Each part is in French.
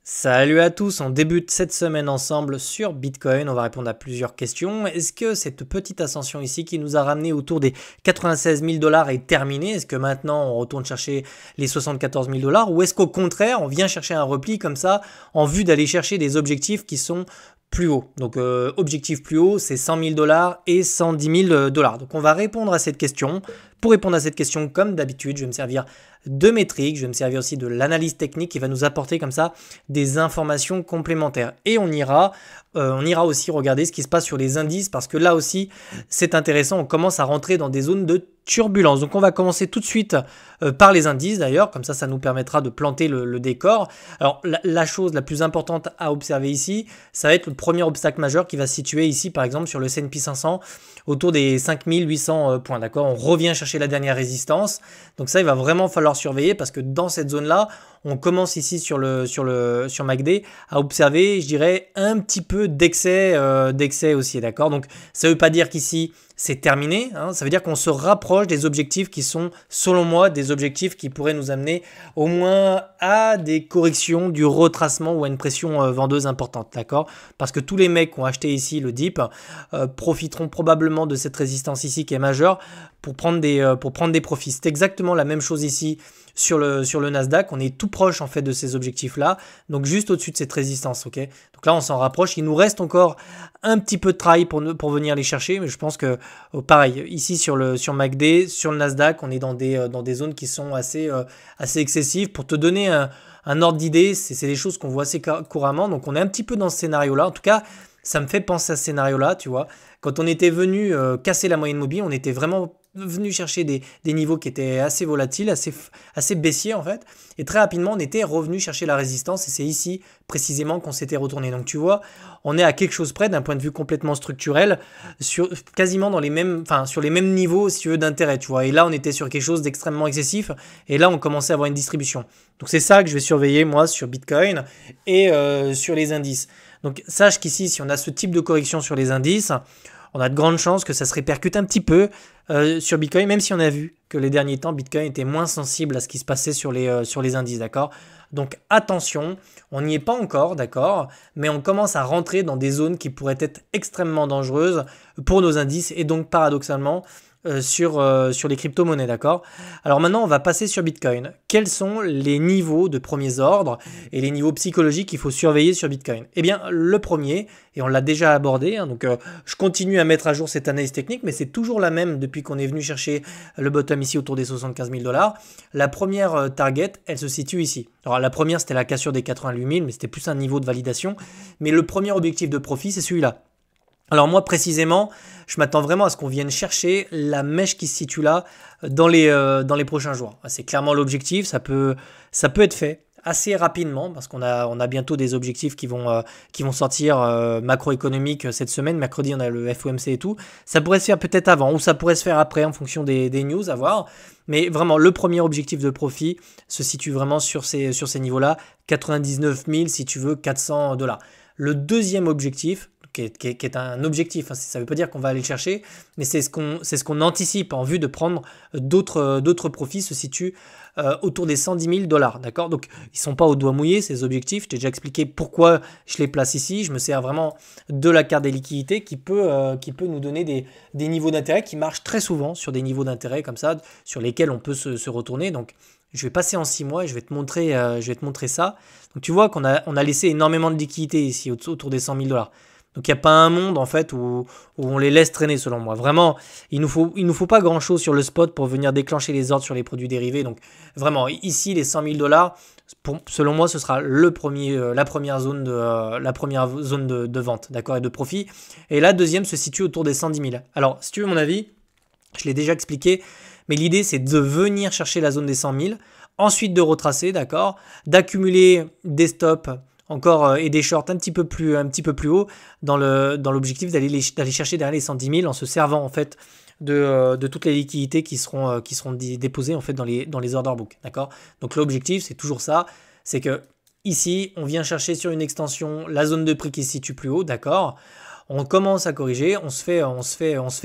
Salut à tous, on débute cette semaine ensemble sur Bitcoin, on va répondre à plusieurs questions. Est-ce que cette petite ascension ici qui nous a ramené autour des 96 000 $ est terminée? Est-ce que maintenant on retourne chercher les 74 000 $ ou est-ce qu'au contraire on vient chercher un repli comme ça en vue d'aller chercher des objectifs qui sont plus hauts? Donc objectif plus haut c'est 100 000 $ et 110 000 $. Donc on va répondre à cette question. Pour répondre à cette question, comme d'habitude, je vais me servir de métriques, je vais me servir aussi de l'analyse technique qui va nous apporter comme ça des informations complémentaires. Et on ira aussi regarder ce qui se passe sur les indices parce que là aussi, c'est intéressant, on commence à rentrer dans des zones de turbulence. Donc on va commencer tout de suite par les indices d'ailleurs, comme ça nous permettra de planter le décor. Alors la chose la plus importante à observer ici, ça va être le premier obstacle majeur qui va se situer ici par exemple sur le S&P 500 autour des 5800 points, d'accord? On revient chercher la dernière résistance, donc ça il va vraiment falloir surveiller parce que dans cette zone là, on commence ici sur MACD à observer, je dirais, un petit peu d'excès aussi, d'accord? Donc ça ne veut pas dire qu'ici c'est terminé, hein, ça veut dire qu'on se rapproche des objectifs qui sont, selon moi, des objectifs qui pourraient nous amener au moins à des corrections du retracement ou à une pression vendeuse importante, d'accord? Parce que tous les mecs qui ont acheté ici le dip profiteront probablement de cette résistance ici qui est majeure pour prendre des profits. C'est exactement la même chose ici sur le Nasdaq, on est tout proche en fait de ces objectifs-là, donc juste au-dessus de cette résistance, ok? Donc là, on s'en rapproche, il nous reste encore un petit peu de travail pour venir les chercher, mais je pense que, pareil, ici sur MACD, sur le Nasdaq, on est dans des zones qui sont assez excessives. Pour te donner un ordre d'idée, c'est des choses qu'on voit assez couramment, donc on est un petit peu dans ce scénario-là, en tout cas, ça me fait penser à ce scénario-là, tu vois. Quand on était venu casser la moyenne mobile, on était vraiment venu chercher des niveaux qui étaient assez volatiles, assez baissiers en fait. Et très rapidement, on était revenu chercher la résistance et c'est ici précisément qu'on s'était retourné. Donc tu vois, on est à quelque chose près d'un point de vue complètement structurel, quasiment sur les mêmes niveaux si tu veux d'intérêt, tu vois. Et là, on était sur quelque chose d'extrêmement excessif et là, on commençait à avoir une distribution. Donc c'est ça que je vais surveiller moi sur Bitcoin et sur les indices. Donc sache qu'ici, si on a ce type de correction sur les indices, on a de grandes chances que ça se répercute un petit peu sur Bitcoin, même si on a vu que les derniers temps, Bitcoin était moins sensible à ce qui se passait sur les indices, d'accord? Donc attention, on n'y est pas encore, d'accord? Mais on commence à rentrer dans des zones qui pourraient être extrêmement dangereuses pour nos indices et donc paradoxalement, sur les crypto-monnaies, d'accord? Alors maintenant, on va passer sur Bitcoin. Quels sont les niveaux de premiers ordres et les niveaux psychologiques qu'il faut surveiller sur Bitcoin? Eh bien, le premier, et on l'a déjà abordé, hein, donc je continue à mettre à jour cette analyse technique, mais c'est toujours la même depuis qu'on est venu chercher le bottom ici autour des 75 000 $. La première target, elle se situe ici. Alors la première, c'était la cassure des 88 000, mais c'était plus un niveau de validation. Mais le premier objectif de profit, c'est celui-là. Alors moi précisément, je m'attends vraiment à ce qu'on vienne chercher la mèche qui se situe là dans les prochains jours. C'est clairement l'objectif, ça peut être fait assez rapidement parce qu'on a bientôt des objectifs qui vont sortir macroéconomiques cette semaine. Mercredi, on a le FOMC et tout. Ça pourrait se faire peut-être avant ou ça pourrait se faire après en fonction des news à voir. Mais vraiment, le premier objectif de profit se situe vraiment sur ces niveaux-là. 99 000 si tu veux, 400 $. Le deuxième objectif, qui est un objectif, hein. Ça ne veut pas dire qu'on va aller le chercher, mais c'est ce qu'on anticipe en vue de prendre d'autres profits, se situe autour des 110 000 $, d'accord? Donc, ils ne sont pas au doigt mouillé, ces objectifs. Je t'ai déjà expliqué pourquoi je les place ici. Je me sers vraiment de la carte des liquidités qui peut nous donner des niveaux d'intérêt qui marchent très souvent sur des niveaux d'intérêt comme ça, sur lesquels on peut se retourner. Donc, je vais passer en 6 mois et je vais te montrer ça. Donc, tu vois qu'on a laissé énormément de liquidités ici, autour des 100 000 $. Donc il n'y a pas un monde en fait où on les laisse traîner selon moi. Vraiment, il nous faut pas grand chose sur le spot pour venir déclencher les ordres sur les produits dérivés. Donc vraiment, ici les 100 000 $, selon moi, ce sera la première zone de vente, d'accord, et de profit. Et la deuxième se situe autour des 110 000. Alors si tu veux mon avis, je l'ai déjà expliqué, mais l'idée c'est de venir chercher la zone des 100 000, ensuite de retracer, d'accord, d'accumuler des stops encore et des shorts un petit peu plus haut dans l'objectif d'aller chercher derrière les 110 000 en se servant en fait de toutes les liquidités qui seront déposées en fait dans les order books, d'accord? Donc l'objectif c'est toujours ça, c'est que ici on vient chercher sur une extension la zone de prix qui se situe plus haut, d'accord? On commence à corriger, on se fait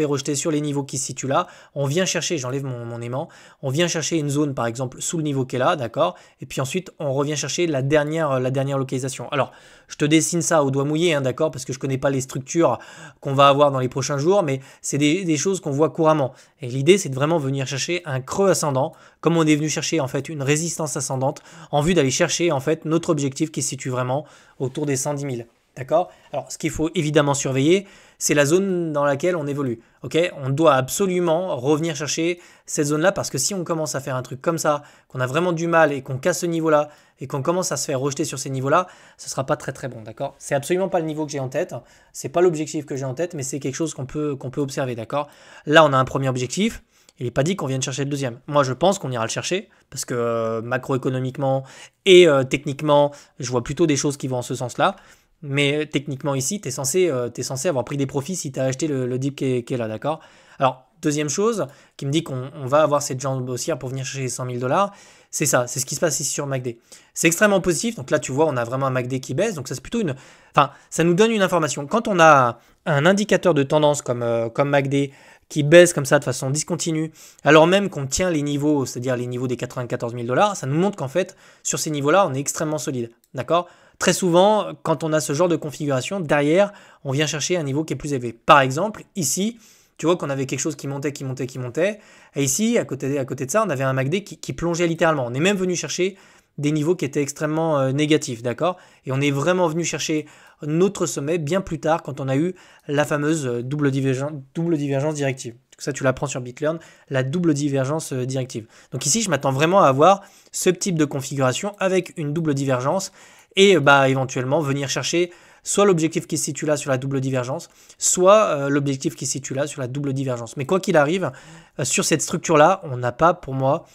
rejeter sur les niveaux qui se situent là. On vient chercher, j'enlève mon aimant, on vient chercher une zone par exemple sous le niveau qui est là, d'accord? Et puis ensuite on revient chercher la dernière localisation. Alors je te dessine ça au doigt mouillé, hein, d'accord? Parce que je connais pas les structures qu'on va avoir dans les prochains jours, mais c'est des choses qu'on voit couramment. Et l'idée c'est de vraiment venir chercher un creux ascendant, comme on est venu chercher en fait une résistance ascendante, en vue d'aller chercher en fait notre objectif qui se situe vraiment autour des 110 000. D'accord? Alors, ce qu'il faut évidemment surveiller, c'est la zone dans laquelle on évolue. Ok? On doit absolument revenir chercher cette zone-là parce que si on commence à faire un truc comme ça, qu'on a vraiment du mal et qu'on casse ce niveau-là et qu'on commence à se faire rejeter sur ces niveaux-là, ce ne sera pas très très bon. D'accord? C'est absolument pas le niveau que j'ai en tête. C'est pas l'objectif que j'ai en tête, mais c'est quelque chose qu'on peut observer. D'accord? Là, on a un premier objectif. Il n'est pas dit qu'on vienne chercher le deuxième. Moi, je pense qu'on ira le chercher parce que macroéconomiquement et techniquement, je vois plutôt des choses qui vont en ce sens-là. Mais techniquement ici, tu es censé avoir pris des profits si tu as acheté le dip qui est là, d'accord? Alors, deuxième chose qui me dit qu'on va avoir cette jambe haussière pour venir chercher les 100 000 $, c'est ça, c'est ce qui se passe ici sur MACD. C'est extrêmement positif, donc là tu vois, on a vraiment un MACD qui baisse, donc ça c'est plutôt enfin, ça nous donne une information. Quand on a un indicateur de tendance comme MACD qui baisse comme ça de façon discontinue, alors même qu'on tient les niveaux, c'est-à-dire les niveaux des 94 000 $, ça nous montre qu'en fait, sur ces niveaux-là, on est extrêmement solide, d'accord? Très souvent, quand on a ce genre de configuration, derrière, on vient chercher un niveau qui est plus élevé. Par exemple, ici, tu vois qu'on avait quelque chose qui montait. Et ici, à côté de ça, on avait un MACD qui plongeait littéralement. On est même venu chercher des niveaux qui étaient extrêmement négatifs, d'accord? Et on est vraiment venu chercher notre sommet bien plus tard quand on a eu la fameuse double divergence directive. Ça, tu l'apprends sur BitLearn, la double divergence directive. Donc ici, je m'attends vraiment à avoir ce type de configuration avec une double divergence et éventuellement venir chercher soit l'objectif qui se situe là sur la double divergence, soit l'objectif qui se situe là sur la double divergence. Mais quoi qu'il arrive, sur cette structure-là, on n'a pas pour moi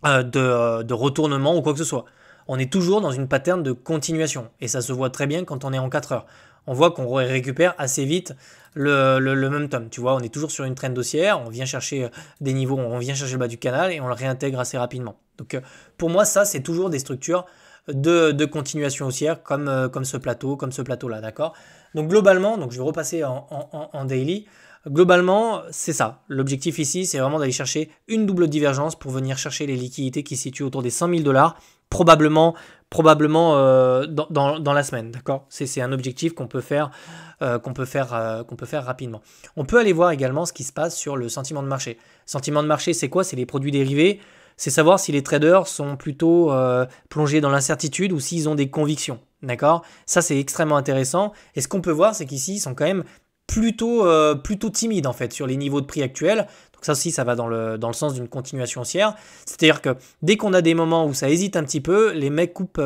de retournement ou quoi que ce soit. On est toujours dans une pattern de continuation et ça se voit très bien quand on est en 4 heures. On voit qu'on récupère assez vite le momentum. Tu vois, on est toujours sur une trend haussière, on vient chercher des niveaux, on vient chercher le bas du canal et on le réintègre assez rapidement. Donc pour moi, ça, c'est toujours des structures de continuation haussière comme ce plateau-là, d'accord? Donc globalement, donc je vais repasser en daily. Globalement, c'est ça. L'objectif ici, c'est vraiment d'aller chercher une double divergence pour venir chercher les liquidités qui se situent autour des 100 000 $, probablement dans la semaine, d'accord? C'est un objectif qu'on peut faire rapidement. On peut aller voir également ce qui se passe sur le sentiment de marché. Sentiment de marché, c'est quoi? C'est les produits dérivés. C'est savoir si les traders sont plutôt plongés dans l'incertitude ou s'ils ont des convictions. D'accord? Ça, c'est extrêmement intéressant. Et ce qu'on peut voir, c'est qu'ici, ils sont quand même plutôt timides en fait sur les niveaux de prix actuels. Donc ça aussi, ça va dans le sens d'une continuation haussière. C'est-à-dire que dès qu'on a des moments où ça hésite un petit peu, les mecs coupent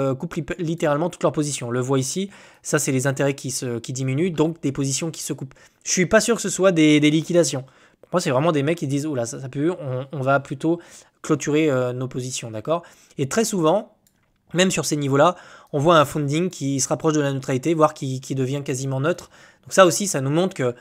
littéralement toute leur position. On le voit ici, ça c'est les intérêts qui diminuent, donc des positions qui se coupent. Je suis pas sûr que ce soit des liquidations. Pour moi, c'est vraiment des mecs qui disent « Oula, ça pue, on va plutôt clôturer nos positions, d'accord ?» Et très souvent, même sur ces niveaux-là, on voit un funding qui se rapproche de la neutralité, voire qui devient quasiment neutre. Donc ça aussi, ça nous montre que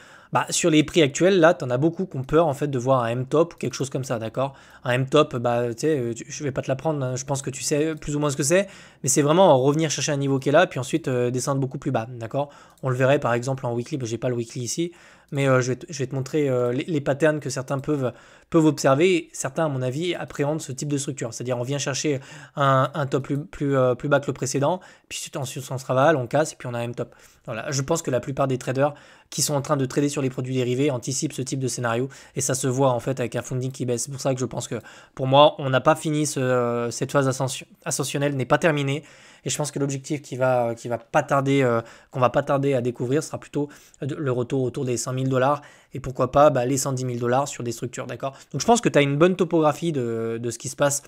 sur les prix actuels, là, tu en as beaucoup qui ont peur en fait de voir un M-top ou quelque chose comme ça, d'accord? Un M-top, tu sais, je vais pas te l'apprendre, hein, je pense que tu sais plus ou moins ce que c'est, mais c'est vraiment revenir chercher un niveau qui est là, puis ensuite descendre beaucoup plus bas, d'accord? On le verrait par exemple en weekly, j'ai pas le weekly ici, mais je vais te montrer les patterns que certains peuvent observer. Certains, à mon avis, appréhendent ce type de structure, c'est-à-dire on vient chercher un top plus bas que le précédent, puis ensuite on se ravale, on casse, et puis on a un M-top. Voilà, je pense que la plupart des traders qui sont en train de trader sur les produits dérivés anticipent ce type de scénario et ça se voit en fait avec un funding qui baisse. C'est pour ça que je pense que pour moi, on n'a pas fini cette phase ascensionnelle n'est pas terminée et je pense que l'objectif qu'on va pas tarder à découvrir sera plutôt le retour autour des 100 000 $ et pourquoi pas les 110 000 $ sur des structures, d'accord? Donc je pense que tu as une bonne topographie de ce qui se passe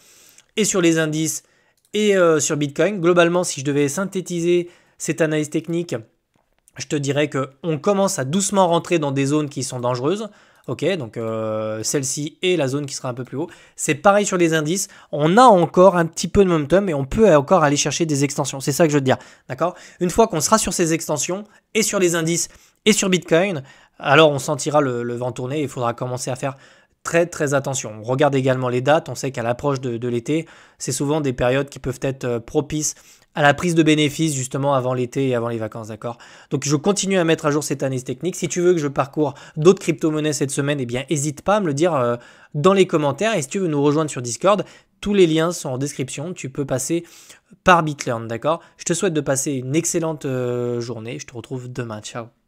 et sur les indices et sur Bitcoin. Globalement, si je devais synthétiser cette analyse technique, je te dirais qu'on commence à doucement rentrer dans des zones qui sont dangereuses. Ok, donc celle-ci est la zone qui sera un peu plus haut. C'est pareil sur les indices. On a encore un petit peu de momentum et on peut encore aller chercher des extensions. C'est ça que je veux te dire. D'accord? Une fois qu'on sera sur ces extensions et sur les indices et sur Bitcoin, alors on sentira le vent tourner et il faudra commencer à faire très très attention. On regarde également les dates. On sait qu'à l'approche de l'été, c'est souvent des périodes qui peuvent être propices à la prise de bénéfices justement avant l'été et avant les vacances, d'accord? Donc je continue à mettre à jour cette analyse technique. Si tu veux que je parcours d'autres crypto-monnaies cette semaine, eh bien n'hésite pas à me le dire dans les commentaires. Et si tu veux nous rejoindre sur Discord, tous les liens sont en description. Tu peux passer par BitLearn, d'accord? Je te souhaite de passer une excellente journée. Je te retrouve demain. Ciao.